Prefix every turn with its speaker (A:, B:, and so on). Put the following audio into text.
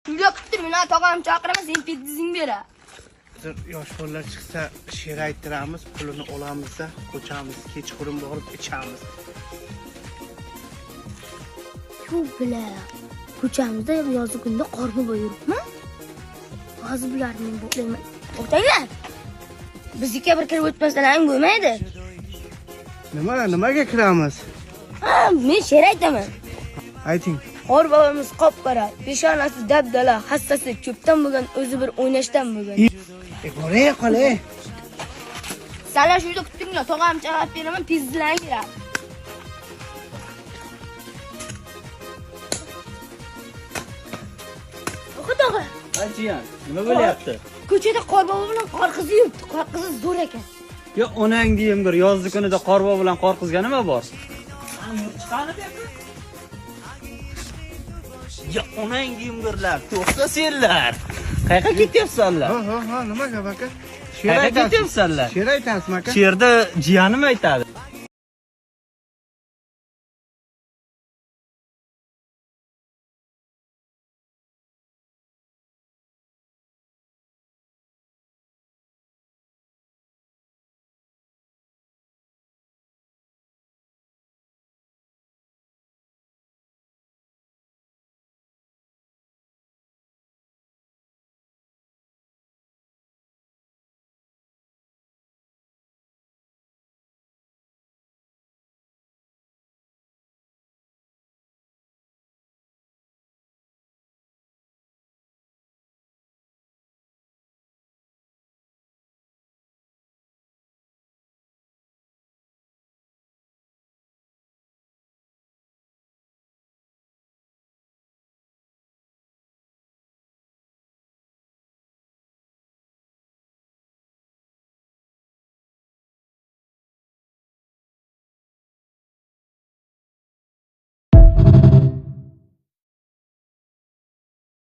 A: Uyga kutdim, men tog'am chaqiraman, sen pizzing bera.
B: Hozir yosh bolalar chiqsa, she'r ayttiramiz, pulini olamiz-da, ko'chamiz, kechqurun borib ichamiz.
A: Shu bilan ko'chamizda yozgi kunda qorni yuribman. Hozir bularni men bo'layman. O'tanglar. Bizga bir kirib o'tmasalar bo'lmaydi.
B: Nimaga kiramiz?
A: Ha, men she'r aytaman.
B: Ayting.
A: Qor bobomiz qop-qora, peshonasi dabdala, hassasi cho'pdan bo'lgan, o'zi bir o'ynashdan bo'lgan.
B: Boray qolay.
A: Sizlar shu yerda kutdinglar, tog'am chaqirib beraman, pizzalaringlar. Xudoga.
C: Ajiyan, nima bo'lyapti?
A: Ko'chada qorbobo bilan qorqizi yuribdi. Qorqizi zo'r ekan.
C: Yo, onang deyim bir yozdi kunida qorbobo bilan qorqizga nima bor? Chiqani berdi. Ya onang deyim birlar, to'xta senlar. Qayerga ketyapsanlar?
B: Ha, nimaga aka?
C: Qayerga ketyapsanlar?
B: She'r aytasizmi aka?
C: She'rda jiyanim aytadi.